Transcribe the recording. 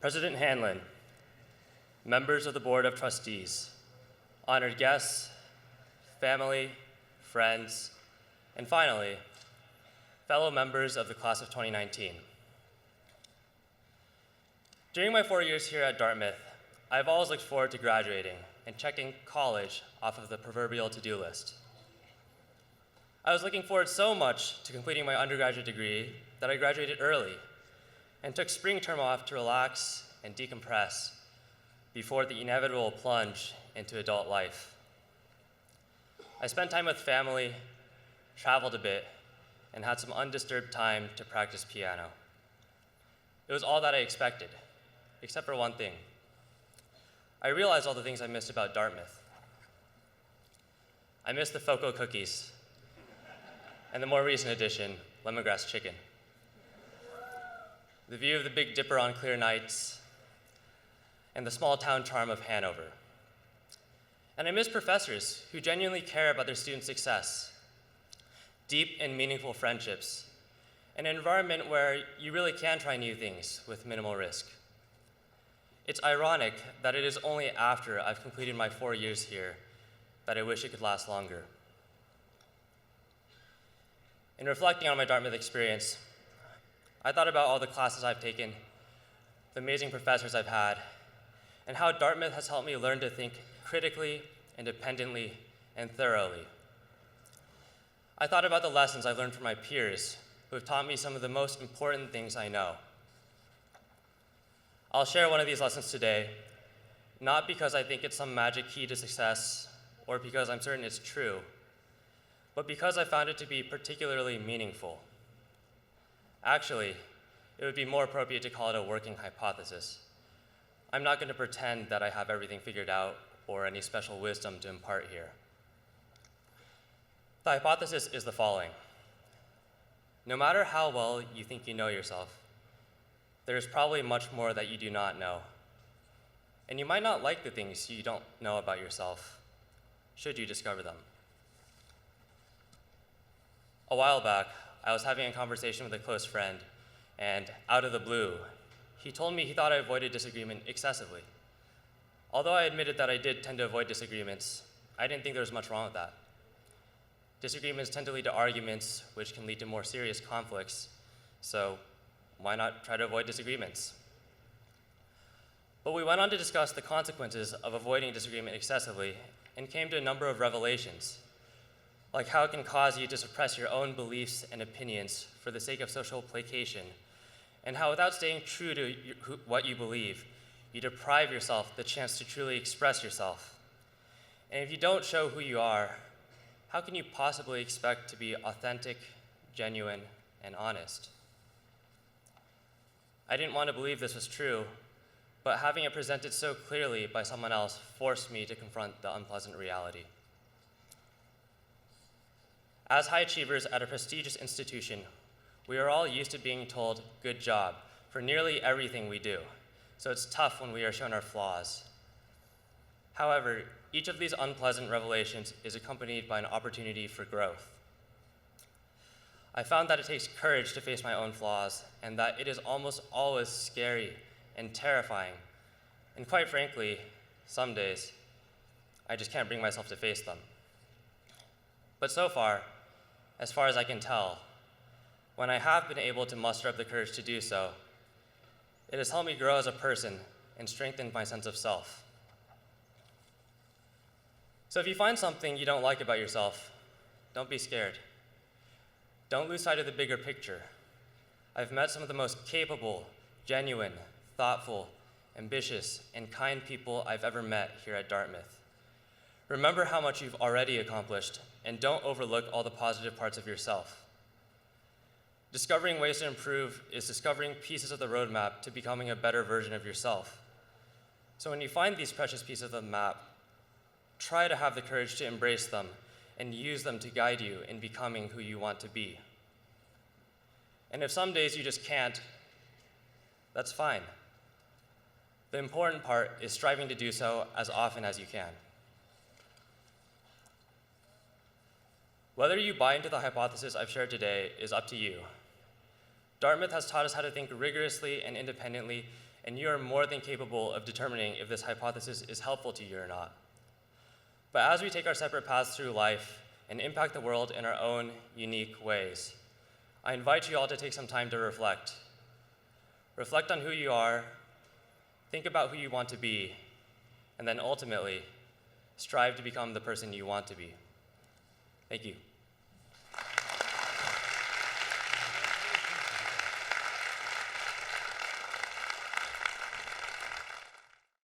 President Hanlon, members of the Board of Trustees, honored guests, family, friends, and finally, fellow members of the class of 2019. During my 4 years here at Dartmouth, I've always looked forward to graduating and checking college off of the proverbial to-do list. I was looking forward so much to completing my undergraduate degree that I graduated early and took spring term off to relax and decompress before the inevitable plunge into adult life. I spent time with family, traveled a bit, and had some undisturbed time to practice piano. It was all that I expected, except for one thing. I realized all the things I missed about Dartmouth. I missed the Foco cookies, and the more recent addition, lemongrass chicken. The view of the Big Dipper on clear nights, and the small town charm of Hanover. And I miss professors who genuinely care about their students' success, deep and meaningful friendships, and an environment where you really can try new things with minimal risk. It's ironic that it is only after I've completed my 4 years here that I wish it could last longer. In reflecting on my Dartmouth experience, I thought about all the classes I've taken, the amazing professors I've had, and how Dartmouth has helped me learn to think critically, independently, and thoroughly. I thought about the lessons I've learned from my peers who have taught me some of the most important things I know. I'll share one of these lessons today, not because I think it's some magic key to success or because I'm certain it's true, but because I found it to be particularly meaningful. Actually, it would be more appropriate to call it a working hypothesis. I'm not going to pretend that I have everything figured out or any special wisdom to impart here. The hypothesis is the following. No matter how well you think you know yourself, there is probably much more that you do not know. And you might not like the things you don't know about yourself, should you discover them. A while back, I was having a conversation with a close friend, and out of the blue, he told me he thought I avoided disagreement excessively. Although I admitted that I did tend to avoid disagreements, I didn't think there was much wrong with that. Disagreements tend to lead to arguments, which can lead to more serious conflicts, so why not try to avoid disagreements? But we went on to discuss the consequences of avoiding disagreement excessively and came to a number of revelations, like how it can cause you to suppress your own beliefs and opinions for the sake of social placation, and how without staying true to what you believe, you deprive yourself the chance to truly express yourself. And if you don't show who you are, how can you possibly expect to be authentic, genuine, and honest? I didn't want to believe this was true, but having it presented so clearly by someone else forced me to confront the unpleasant reality. As high achievers at a prestigious institution, we are all used to being told, "Good job," for nearly everything we do, so it's tough when we are shown our flaws. However, each of these unpleasant revelations is accompanied by an opportunity for growth. I found that it takes courage to face my own flaws, and that it is almost always scary and terrifying, and quite frankly, some days, I just can't bring myself to face them. But so far, as far as I can tell, when I have been able to muster up the courage to do so, it has helped me grow as a person and strengthened my sense of self. So if you find something you don't like about yourself, don't be scared. Don't lose sight of the bigger picture. I've met some of the most capable, genuine, thoughtful, ambitious, and kind people I've ever met here at Dartmouth. Remember how much you've already accomplished, and don't overlook all the positive parts of yourself. Discovering ways to improve is discovering pieces of the roadmap to becoming a better version of yourself. So when you find these precious pieces of the map, try to have the courage to embrace them and use them to guide you in becoming who you want to be. And if some days you just can't, that's fine. The important part is striving to do so as often as you can. Whether you buy into the hypothesis I've shared today is up to you. Dartmouth has taught us how to think rigorously and independently and you are more than capable of determining if this hypothesis is helpful to you or not. But as we take our separate paths through life and impact the world in our own unique ways, I invite you all to take some time to reflect. Reflect on who you are, think about who you want to be, and then ultimately, strive to become the person you want to be. Thank you.